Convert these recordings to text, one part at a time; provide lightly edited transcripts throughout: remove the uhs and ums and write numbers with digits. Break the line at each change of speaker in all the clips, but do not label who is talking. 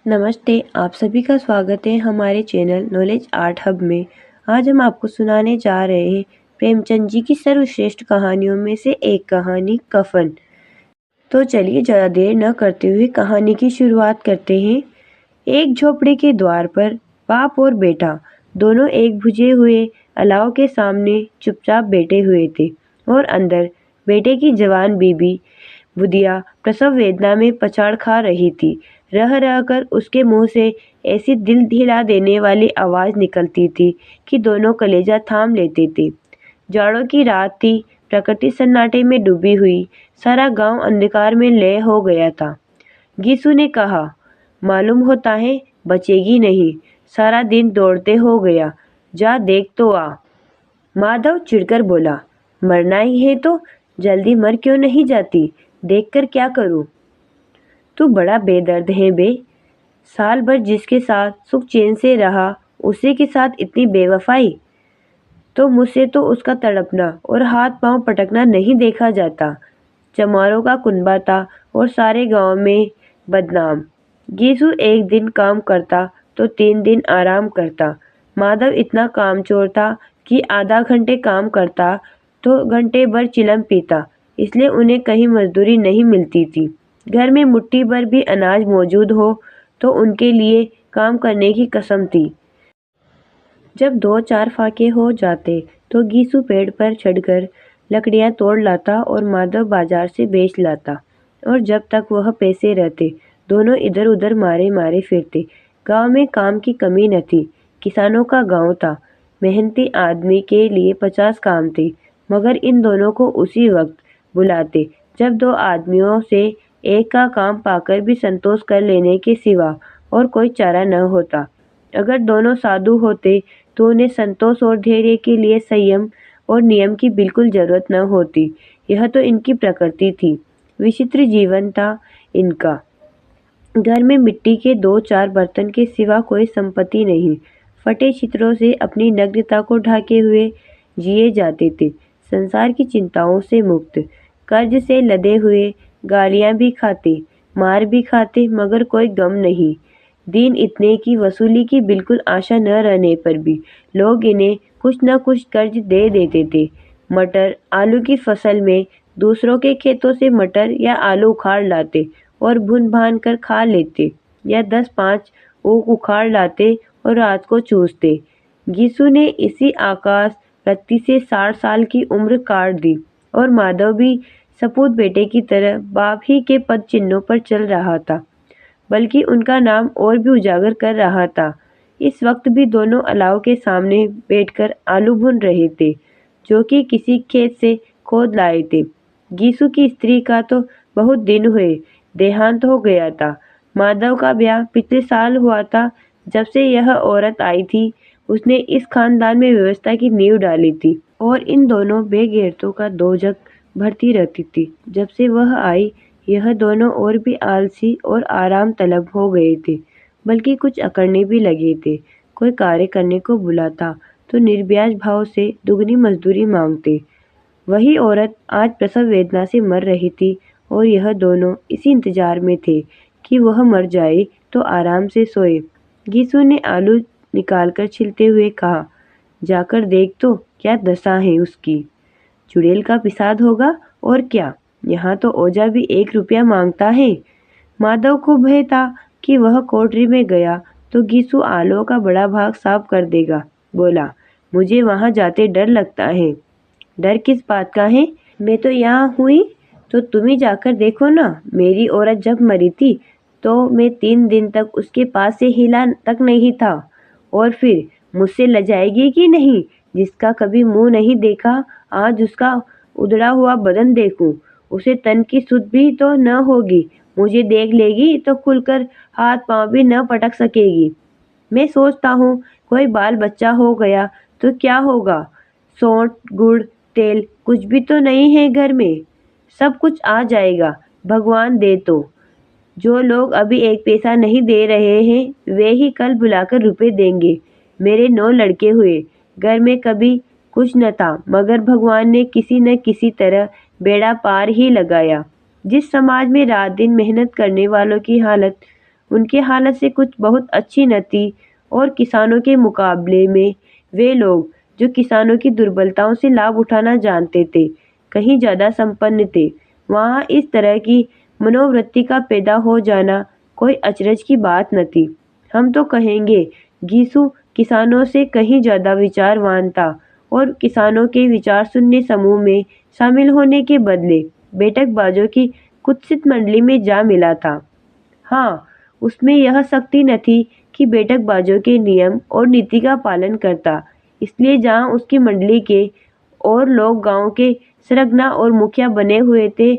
नमस्ते, आप सभी का स्वागत है हमारे चैनल नॉलेज आर्ट हब में। आज हम आपको सुनाने जा रहे हैं प्रेमचंद जी की सर्वश्रेष्ठ कहानियों में से एक कहानी कफन। तो चलिए ज़्यादा देर न करते हुए कहानी की शुरुआत करते हैं। एक झोपड़ी के द्वार पर बाप और बेटा दोनों एक बुझे हुए अलाव के सामने चुपचाप बैठे हुए थे और अंदर बेटे की जवान बीबी बुधिया प्रसव वेदना में पछाड़ खा रही थी। रह रह कर उसके मुंह से ऐसी दिल हिला देने वाली आवाज़ निकलती थी कि दोनों कलेजा थाम लेते थे। जाड़ों की रात थी, प्रकृति सन्नाटे में डूबी हुई, सारा गांव अंधकार में लय हो गया था। गीसू ने कहा, मालूम होता है बचेगी नहीं, सारा दिन दौड़ते हो गया, जा देख तो आ। माधव चिढ़कर बोला, मरना ही है तो जल्दी मर क्यों नहीं जाती, देखकर क्या करूं। तू बड़ा बेदर्द है बे। साल भर जिसके साथ सुख चैन से रहा, उसी के साथ इतनी बेवफाई। तो मुझसे तो उसका तड़पना और हाथ पांव पटकना नहीं देखा जाता। चमारों का कुनबा था और सारे गांव में बदनाम। गीसू एक दिन काम करता तो 3 दिन आराम करता। माधव इतना कामचोर था कि आधा घंटे काम करता तो घंटे भर चिलम पीता, इसलिए उन्हें कहीं मजदूरी नहीं मिलती थी। घर में मुट्ठी भर भी अनाज मौजूद हो तो उनके लिए काम करने की कसम थी। जब 2-4 फाके हो जाते तो गीसू पेड़ पर चढ़कर लकड़ियां तोड़ लाता और माधव बाजार से बेच लाता। और जब तक वह पैसे रहते दोनों इधर उधर मारे मारे फिरते। गांव में काम की कमी न थी, किसानों का गांव था, मेहनती आदमी के लिए 50 काम थे, मगर इन दोनों को उसी वक्त बुलाते जब 2 आदमियों से एक का काम पाकर भी संतोष कर लेने के सिवा और कोई चारा न होता। अगर दोनों साधु होते तो उन्हें संतोष और धैर्य के लिए संयम और नियम की बिल्कुल जरूरत न होती। यह तो इनकी प्रकृति थी। विचित्र जीवन था इनका। घर में मिट्टी के 2-4 बर्तन के सिवा कोई संपत्ति नहीं। फटे चित्रों से अपनी नग्नता को ढाके हुए जिए जाते थे, संसार की चिंताओं से मुक्त। कर्ज से लदे हुए, गालियां भी खाते, मार भी खाते, मगर कोई गम नहीं। दिन इतने की वसूली की बिल्कुल आशा न रहने पर भी लोग इन्हें कुछ न कुछ कर्ज दे देते थे। मटर आलू की फसल में दूसरों के खेतों से मटर या आलू उखाड़ लाते और भून भान कर खा लेते, या 10-5 ऊख उखाड़ लाते और रात को चूसते। गीसू ने इसी आकाश रत्ती से 60 साल की उम्र काट दी और माधव भी सपूत बेटे की तरह बाप ही के पद चिन्हों पर चल रहा था, बल्कि उनका नाम और भी उजागर कर रहा था। इस वक्त भी दोनों अलाव के सामने बैठकर आलू भून रहे थे, जो कि किसी खेत से खोद लाए थे। गीसू की स्त्री का तो बहुत दिन हुए देहांत हो गया था। माधव का ब्याह पिछले साल हुआ था। जब से यह औरत आई थी, उसने इस खानदान में व्यवस्था की नींव डाली थी और इन दोनों बेगैरतों का दोजख भरती रहती थी। जब से वह आई, यह दोनों और भी आलसी और आराम तलब हो गए थे, बल्कि कुछ अकड़ने भी लगे थे। कोई कार्य करने को बुलाता तो निर्ब्याज भाव से दुगनी मजदूरी मांगते। वही औरत आज प्रसव वेदना से मर रही थी और यह दोनों इसी इंतजार में थे कि वह मर जाए तो आराम से सोए। गीसू ने आलू निकालकर छिलते हुए कहा, जाकर देख तो क्या दशा है उसकी। चुड़ैल का पिसाद होगा और क्या, यहाँ तो ओझा भी 1 रुपया मांगता है। माधव को भय था कि वह कोठरी में गया तो गीसू आलू का बड़ा भाग साफ कर देगा। बोला, मुझे वहाँ जाते डर लगता है। डर किस बात का है, मैं तो यहाँ हुई, तो तुम ही जाकर देखो ना। मेरी औरत जब मरी थी तो मैं 3 दिन तक उसके पास से हिला तक नहीं था। और फिर मुझसे लजाएगी कि नहीं, जिसका कभी मुंह नहीं देखा, आज उसका उधड़ा हुआ बदन देखूं, उसे तन की सुध भी तो न होगी। मुझे देख लेगी तो खुलकर हाथ पांव भी न पटक सकेगी। मैं सोचता हूँ कोई बाल बच्चा हो गया तो क्या होगा। सौंठ गुड़ तेल कुछ भी तो नहीं है घर में, सब कुछ आ जाएगा भगवान दे तो। जो लोग अभी 1 पैसा नहीं दे रहे हैं, वे ही कल बुलाकर रुपए देंगे। मेरे 9 लड़के हुए, घर में कभी कुछ न था, मगर भगवान ने किसी न किसी तरह बेड़ा पार ही लगाया। जिस समाज में रात दिन मेहनत करने वालों की हालत उनकी हालत से कुछ बहुत अच्छी न थी और किसानों के मुकाबले में वे लोग जो किसानों की दुर्बलताओं से लाभ उठाना जानते थे कहीं ज़्यादा संपन्न थे। वहाँ इस तरह की मनोवृत्ति का पैदा हो जाना कोई अचरज की बात न थी। हम तो कहेंगे गीसू किसानों से कहीं ज़्यादा विचारवान था और किसानों के विचार सुनने समूह में शामिल होने के बदले बैठकबाजों की कुत्सित मंडली में जा मिला था। हाँ, उसमें यह शक्ति न थी कि बैठकबाजों के नियम और नीति का पालन करता, इसलिए जहाँ उसकी मंडली के और लोग गांव के सरगना और मुखिया बने हुए थे,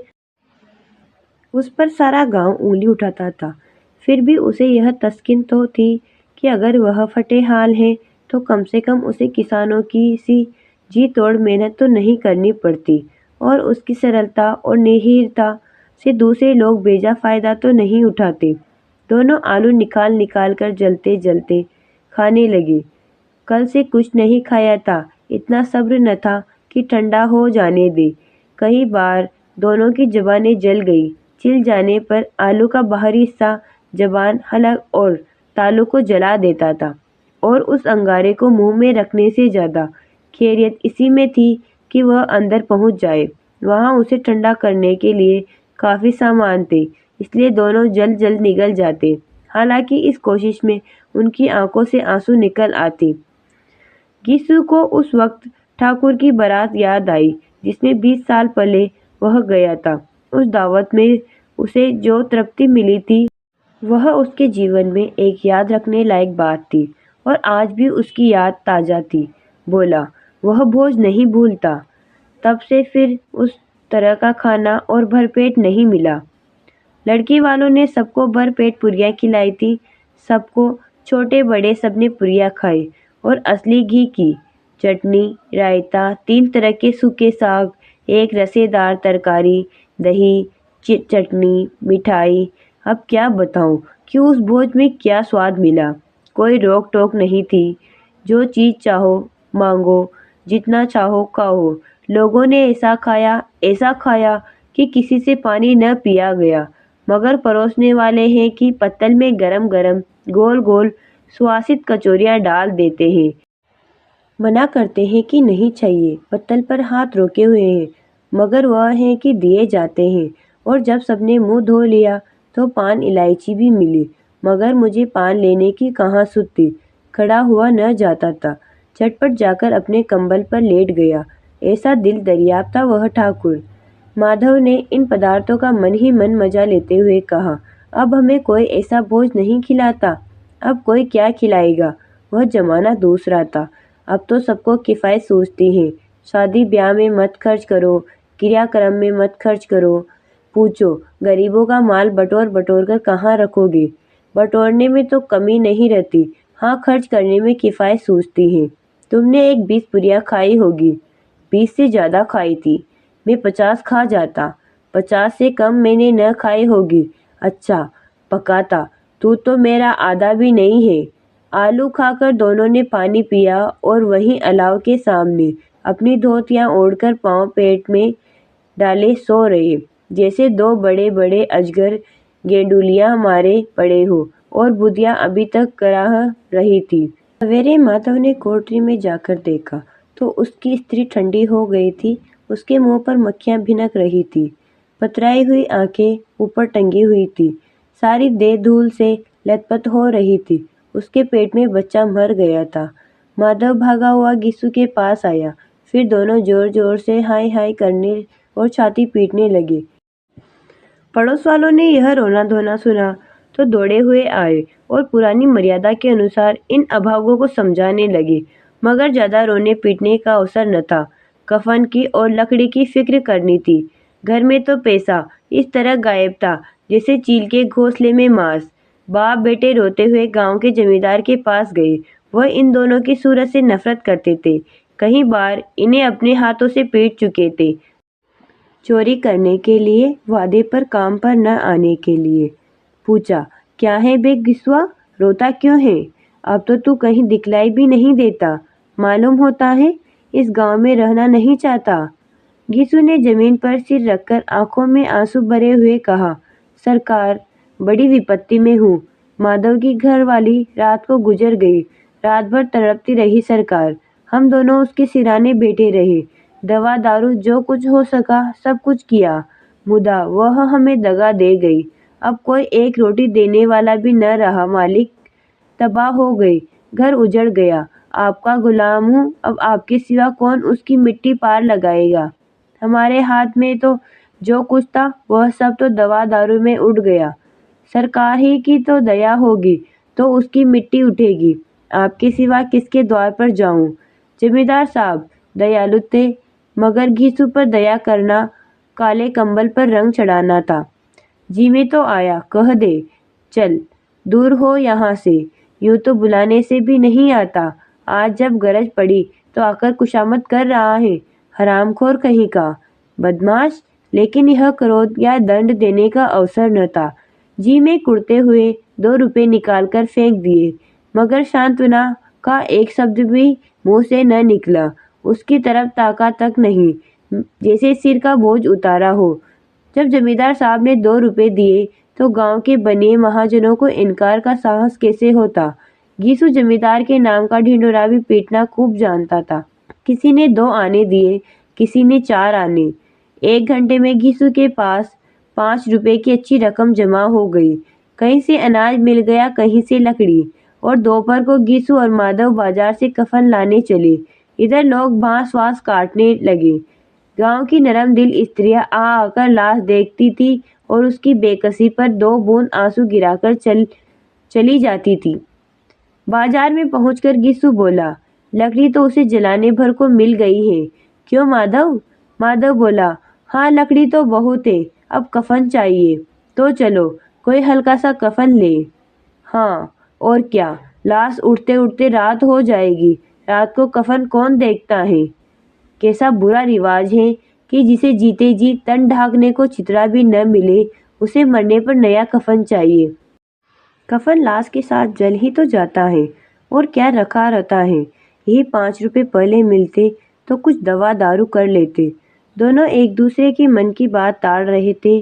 उस पर सारा गांव उँगली उठाता था। फिर भी उसे यह तस्कीन तो थी कि अगर वह फटे हाल है तो कम से कम उसे किसानों की सी जी तोड़ मेहनत तो नहीं करनी पड़ती और उसकी सरलता और निहिरता से दूसरे लोग बेजा फ़ायदा तो नहीं उठाते। दोनों आलू निकाल निकाल कर जलते जलते खाने लगे। कल से कुछ नहीं खाया था, इतना सब्र न था कि ठंडा हो जाने दे। कई बार दोनों की ज़बानें जल गई। चिल जाने पर आलू का बाहरी हिस्सा ज़बान, हलक और तालू को जला देता था और उस अंगारे को मुंह में रखने से ज़्यादा खैरियत इसी में थी कि वह अंदर पहुंच जाए। वहां उसे ठंडा करने के लिए काफ़ी सामान थे, इसलिए दोनों जल्द जल्द निकल जाते। हालांकि इस कोशिश में उनकी आंखों से आंसू निकल आते। गीसू को उस वक्त ठाकुर की बारात याद आई जिसमें 20 साल पहले वह गया था। उस दावत में उसे जो तृप्ति मिली थी वह उसके जीवन में एक याद रखने लायक बात थी और आज भी उसकी याद ताज़ा थी। बोला, वह भोज नहीं भूलता। तब से फिर उस तरह का खाना और भरपेट नहीं मिला। लड़की वालों ने सबको भरपेट पुरियाँ खिलाई थी। सबको, छोटे बड़े सबने पुरियाँ खाई और असली घी की चटनी, रायता, 3 तरह के सूखे साग, एक रसेदार तरकारी, दही, चटनी, मिठाई। अब क्या बताऊं कि उस भोज में क्या स्वाद मिला। कोई रोक टोक नहीं थी। जो चीज़ चाहो मांगो, जितना चाहो खाओ। लोगों ने ऐसा खाया कि किसी से पानी न पिया गया, मगर परोसने वाले हैं कि पत्तल में गरम गरम गोल गोल सुवासित कचौरियाँ डाल देते हैं। मना करते हैं कि नहीं चाहिए, पत्तल पर हाथ रोके हुए हैं, मगर वह है कि दिए जाते हैं। और जब सबने मुंह धो लिया तो पान इलायची भी मिली, मगर मुझे पान लेने की कहाँ सुध थी। खड़ा हुआ न जाता था। झटपट जाकर अपने कंबल पर लेट गया। ऐसा दिल दरियाफ्त था वह ठाकुर। माधव ने इन पदार्थों का मन ही मन मजा लेते हुए कहा, अब हमें कोई ऐसा भोज नहीं खिलाता। अब कोई क्या खिलाएगा। वह जमाना दूसरा था। अब तो सबको किफ़ायत सोचती हैं। शादी ब्याह में मत खर्च करो, क्रियाक्रम में मत खर्च करो। पूछो, गरीबों का माल बटोर बटोर कर कहाँ रखोगे। बटोरने में तो कमी नहीं रहती, हाँ खर्च करने में किफ़ायत सोचती हैं। तुमने एक 20 पुरियाँ खाई होगी। 20 से ज़्यादा खाई थी। मैं 50 खा जाता। 50 से कम मैंने न खाई होगी। अच्छा पकाता, तू तो मेरा आधा भी नहीं है। आलू खाकर दोनों ने पानी पिया और वहीं अलाव के सामने अपनी धोतियां ओढ़कर पांव पेट में डाले सो रहे, जैसे दो बड़े बड़े अजगर गेंडुलियां मारे पड़े हो और बुधिया अभी तक कराह रही थी। सवेरे माधव ने कोठरी में जाकर देखा तो उसकी स्त्री ठंडी हो गई थी। उसके मुंह पर मक्खियां भिनक रही थी। पतराई हुई आंखें ऊपर टंगी हुई थी। सारी देह धूल से लथपथ हो रही थी। उसके पेट में बच्चा मर गया था। माधव भागा हुआ गीसू के पास आया। फिर दोनों जोर जोर से हाय हाय करने और छाती पीटने लगे। पड़ोस वालों ने यह रोना धोना सुना तो दौड़े हुए आए और पुरानी मर्यादा के अनुसार इन अभागों को समझाने लगे, मगर ज़्यादा रोने पीटने का अवसर न था। कफन की और लकड़ी की फिक्र करनी थी। घर में तो पैसा इस तरह गायब था जैसे चील के घोंसले में मांस। बाप बेटे रोते हुए गांव के जमींदार के पास गए। वह इन दोनों की सूरत से नफरत करते थे। कई बार इन्हें अपने हाथों से पीट चुके थे, चोरी करने के लिए, वादे पर काम पर न आने के लिए। पूछा, क्या है बे गिसवा, रोता क्यों है? अब तो तू कहीं दिखलाई भी नहीं देता। मालूम होता है इस गांव में रहना नहीं चाहता। गिसू ने जमीन पर सिर रखकर आंखों में आंसू भरे हुए कहा, सरकार, बड़ी विपत्ति में हूँ। माधव की घरवाली रात को गुजर गई। रात भर तड़पती रही सरकार। हम दोनों उसके सिराने बैठे रहे। दवा दारू जो कुछ हो सका सब कुछ किया। मुदा वह हमें दगा दे गई। अब कोई एक रोटी देने वाला भी न रहा मालिक। तबाह हो गई। घर उजड़ गया। आपका गुलाम हूँ। अब आपके सिवा कौन उसकी मिट्टी पार लगाएगा। हमारे हाथ में तो जो कुछ था वह सब तो दवा दारू में उड़ गया। सरकार ही की तो दया होगी तो उसकी मिट्टी उठेगी। आपके सिवा किसके द्वार पर जाऊं। जमींदार साहब दयालु थे, मगर घीसू पर दया करना काले कंबल पर रंग चढ़ाना था। जी में तो आया, कह दे चल दूर हो यहाँ से। यूं तो बुलाने से भी नहीं आता। आज जब गरज पड़ी तो आकर खुशामद कर रहा है। हरामखोर कहीं का बदमाश। लेकिन यह क्रोध या दंड देने का अवसर न था। जी में कुड़ते हुए 2 रुपए निकालकर फेंक दिए, मगर सांत्वना का एक शब्द भी मुंह से न निकला। उसकी तरफ ताका तक नहीं, जैसे सिर का बोझ उतारा हो। जब जमींदार साहब ने 2 रुपए दिए तो गांव के बनिए महाजनों को इनकार का साहस कैसे होता। गीसू जमींदार के नाम का ढिंढोरा भी पीटना खूब जानता था। किसी ने 2 आने दिए, किसी ने 4 आने। 1 घंटे में गीसू के पास 5 रुपए की अच्छी रकम जमा हो गई। कहीं से अनाज मिल गया, कहीं से लकड़ी। और दोपहर को गीसू और माधव बाजार से कफन लाने चले। इधर लोग बांस वास काटने लगे। गांव की नरम दिल स्त्रियां आ आकर लाश देखती थी और उसकी बेकसी पर 2 बूंद आंसू गिराकर चली जाती थी। बाजार में पहुंचकर गीसू बोला, लकड़ी तो उसे जलाने भर को मिल गई है। क्यों माधव? माधव बोला, हाँ लकड़ी तो बहुत है, अब कफन चाहिए। तो चलो कोई हल्का सा कफन ले। हाँ और क्या, लाश उठते उठते रात हो जाएगी। रात को कफन कौन देखता है। कैसा बुरा रिवाज है कि जिसे जीते जी तन ढांकने को चितरा भी न मिले, उसे मरने पर नया कफन चाहिए। कफन लाश के साथ जल ही तो जाता है, और क्या रखा रहता है। यही 5 रुपए पहले मिलते तो कुछ दवा दारू कर लेते। दोनों एक दूसरे के मन की बात ताड़ रहे थे।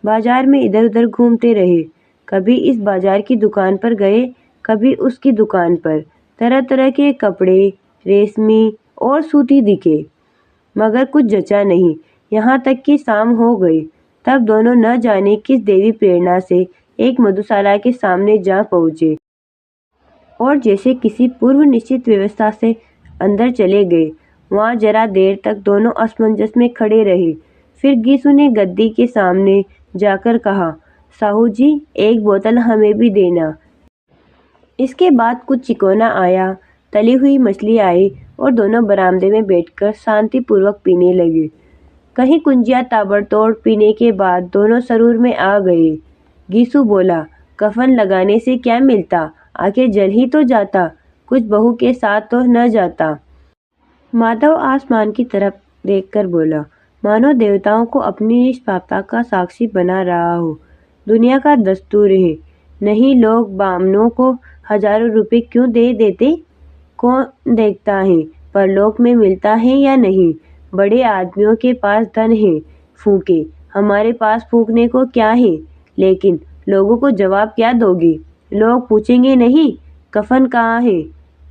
बाजार में इधर उधर घूमते रहे। कभी इस बाजार की दुकान पर गए, कभी उसकी दुकान पर। तरह तरह के कपड़े, रेशमी और सूती दिखे, मगर कुछ जचा नहीं। यहाँ तक कि शाम हो गई। तब दोनों न जाने किस देवी प्रेरणा से एक मधुशाला के सामने जा पहुँचे और जैसे किसी पूर्व निश्चित व्यवस्था से अंदर चले गए। वहाँ जरा देर तक दोनों असमंजस में खड़े रहे। फिर गीसू ने गद्दी के सामने जाकर कहा, साहू जी एक बोतल हमें भी देना। इसके बाद कुछ चिकोना आया, तली हुई मछली आई और दोनों बरामदे में बैठकर शांतिपूर्वक पीने लगे। कहीं कुंजिया ताबड़तोड़ पीने के बाद दोनों सरूर में आ गए। गीसू बोला, कफन लगाने से क्या मिलता, आखिर जल ही तो जाता, कुछ बहू के साथ तो न जाता। माधव आसमान की तरफ देखकर बोला, मानो देवताओं को अपनी निष्पापता का साक्षी बना रहा हो। दुनिया का दस्तूर है, नहीं लोग बामनों को हजारों रुपए क्यों दे देते। कौन देखता है परलोक में मिलता है या नहीं। बड़े आदमियों के पास धन है, फूके। हमारे पास फूकने को क्या है। लेकिन लोगों को जवाब क्या दोगे। लोग पूछेंगे नहीं कफन कहाँ है।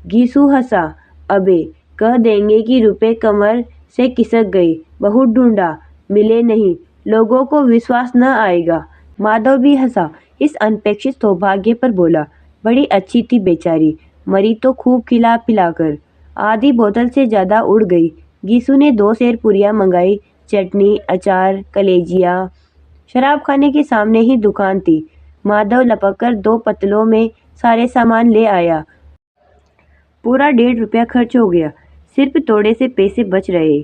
गीसू हंसा, अबे कह देंगे कि रुपए कमर से खिसक गई, बहुत ढूंढा, मिले नहीं। लोगों को विश्वास न आएगा। माधव भी हंसा। इस अनपेक्षित सौभाग्य पर बोला, बड़ी अच्छी थी बेचारी, मरी तो खूब खिला पिलाकर। आधी बोतल से ज्यादा उड़ गई। गीसू ने 2 सेर पुरिया मंगाई, चटनी, अचार, कलेजिया। शराब खाने के सामने ही दुकान थी। माधव लपककर 2 पतलों में सारे सामान ले आया। पूरा 1.5 रुपया खर्च हो गया। सिर्फ थोड़े से पैसे बच रहे।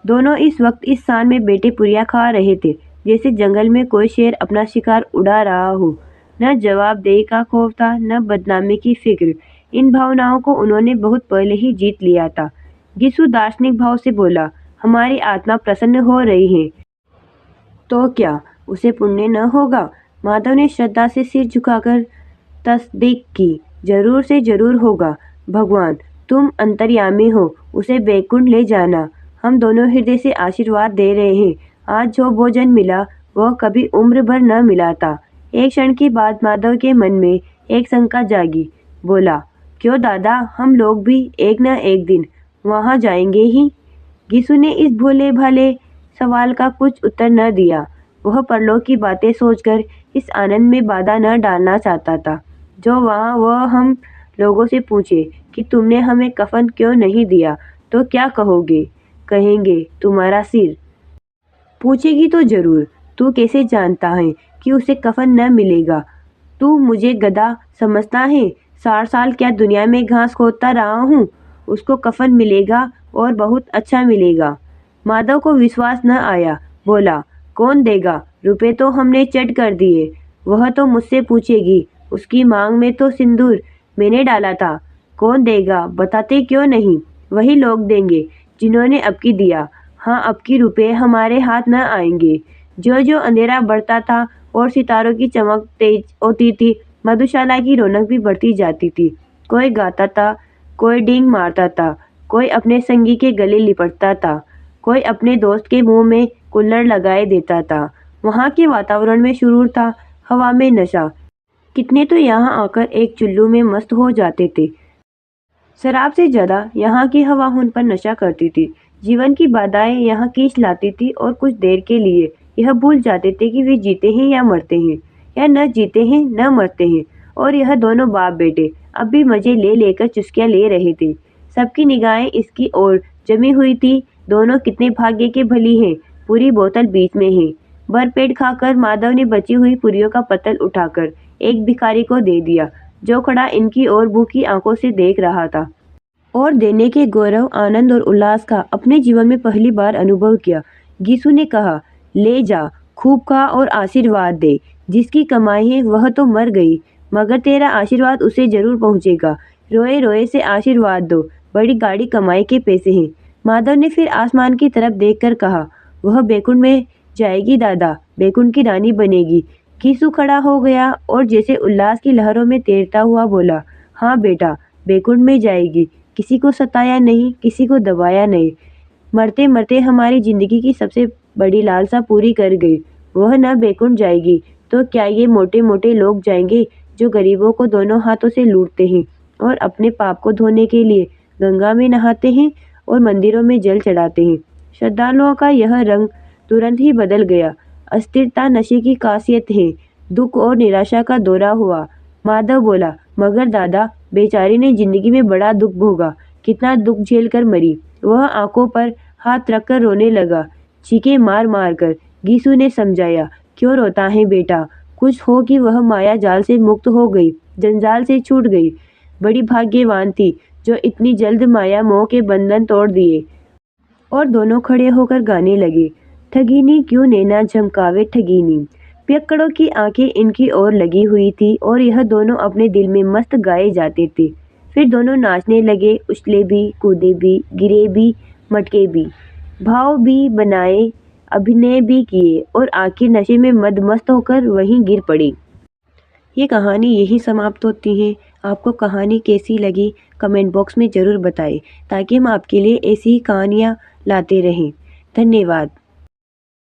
दोनों इस वक्त इस शान में बैठे पुरिया खा रहे थे जैसे जंगल में कोई शेर अपना शिकार उड़ा रहा हो। न जवाबदेही का खौफ था, न बदनामी की फिक्र। इन भावनाओं को उन्होंने बहुत पहले ही जीत लिया था। गीसू दार्शनिक भाव से बोला, हमारी आत्मा प्रसन्न हो रही है तो क्या उसे पुण्य न होगा। माधव ने श्रद्धा से सिर झुकाकर तस्दीक की, जरूर से जरूर होगा। भगवान तुम अंतर्यामी हो, उसे बैकुंठ ले जाना। हम दोनों हृदय से आशीर्वाद दे रहे हैं। आज जो भोजन मिला वह कभी उम्र भर न मिला था। एक क्षण के बाद माधव के मन में एक शंका जागी। बोला, क्यों दादा, हम लोग भी एक न एक दिन वहाँ जाएंगे ही। गिसु ने इस भोले भाले सवाल का कुछ उत्तर न दिया। वह परलोक की बातें सोचकर इस आनंद में बाधा न डालना चाहता था। जो वहाँ वह हम लोगों से पूछे कि तुमने हमें कफन क्यों नहीं दिया, तो क्या कहोगे? कहेंगे तुम्हारा सिर। पूछेगी तो जरूर, तू कैसे जानता है कि उसे कफन न मिलेगा? तू मुझे गधा समझता है? 60 साल क्या दुनिया में घास खोदता रहा हूँ। उसको कफन मिलेगा और बहुत अच्छा मिलेगा। माधव को विश्वास न आया। बोला, कौन देगा? रुपए तो हमने चट कर दिए। वह तो मुझसे पूछेगी। उसकी मांग में तो सिंदूर मैंने डाला था। कौन देगा? बताते क्यों नहीं? वही लोग देंगे जिन्होंने अबकी दिया। हाँ, अबकी रुपए हमारे हाथ न आएंगे। जो जो अंधेरा बढ़ता था और सितारों की चमक तेज होती थी, मधुशाला की रौनक भी बढ़ती जाती थी। कोई गाता था, कोई डींग मारता था, कोई अपने संगी के गले लिपटता था, कोई अपने दोस्त के मुंह में कुल्हड़ लगाए देता था। वहाँ के वातावरण में सुरूर था, हवा में नशा। कितने तो यहाँ आकर एक चुल्लू में मस्त हो जाते थे। शराब से ज्यादा यहाँ की हवा उन पर नशा करती थी। जीवन की बाधाएं यहाँ खींच लाती थी और कुछ देर के लिए यह भूल जाते थे कि वे जीते हैं या मरते हैं, या न जीते हैं न मरते हैं। और यह दोनों बाप बेटे अब भी मजे ले लेकर चुस्कियां ले रहे थे। सबकी निगाहें इसकी ओर जमी हुई थी। दोनों कितने भाग्य के भली हैं। पूरी बोतल बीच में है। भरपेट खाकर माधव ने बची हुई पुरियों का पत्तल उठाकर एक भिखारी को दे दिया, जो खड़ा इनकी ओर भूखी आंखों से देख रहा था। और देने के गौरव, आनंद और उल्लास का अपने जीवन में पहली बार अनुभव किया। गीसू ने कहा, ले जा, खूब खा और आशीर्वाद दे। जिसकी कमाई है वह तो मर गई, मगर तेरा आशीर्वाद उसे जरूर पहुंचेगा। रोए रोए से आशीर्वाद दो, बड़ी गाड़ी कमाई के पैसे हैं। माधव ने फिर आसमान की तरफ देखकर कहा, वह बैकुंठ में जाएगी दादा, बैकुंठ की रानी बनेगी। गीसू खड़ा हो गया और जैसे उल्लास की लहरों में तैरता हुआ बोला, हाँ बेटा, बैकुंठ में जाएगी। किसी को सताया नहीं, किसी को दबाया नहीं। मरते मरते हमारी जिंदगी की सबसे बड़ी लालसा पूरी कर गई। वह न बैकुंठ जाएगी तो क्या ये मोटे मोटे लोग जाएंगे जो गरीबों को दोनों हाथों से लूटते हैं और अपने पाप को धोने के लिए गंगा में नहाते हैं और मंदिरों में जल चढ़ाते हैं। श्रद्धालुओं का यह रंग तुरंत ही बदल गया। अस्थिरता नशे की खासियत है। दुख और निराशा का दौरा हुआ। माधव बोला, मगर दादा, बेचारी ने जिंदगी में बड़ा दुख भोगा, कितना दुख झेल कर मरी। वह आंखों पर हाथ रखकर रोने लगा, चीखें मार मार कर। गीसू ने समझाया, क्यों रोता है बेटा? कुछ हो कि वह माया जाल से मुक्त हो गई, जंजाल से छूट गई। बड़ी भाग्यवान थी जो इतनी जल्द माया मोह के बंधन तोड़ दिए। और दोनों खड़े होकर गाने लगे, ठगीनी क्यों नैना झमकावे ठगीनी। पियक्कड़ों की आंखें इनकी ओर लगी हुई थी और यह दोनों अपने दिल में मस्त गाए जाते थे। फिर दोनों नाचने लगे, उछले भी, कूदे भी, गिरे भी, मटके भी, भाव भी बनाए, अभिनय भी किए और आखिर नशे में मदमस्त होकर वहीं गिर पड़ी। ये कहानी यही समाप्त होती है। आपको कहानी कैसी लगी कमेंट बॉक्स में ज़रूर बताएं, ताकि हम आपके लिए ऐसी ही कहानियाँ लाते रहें। धन्यवाद।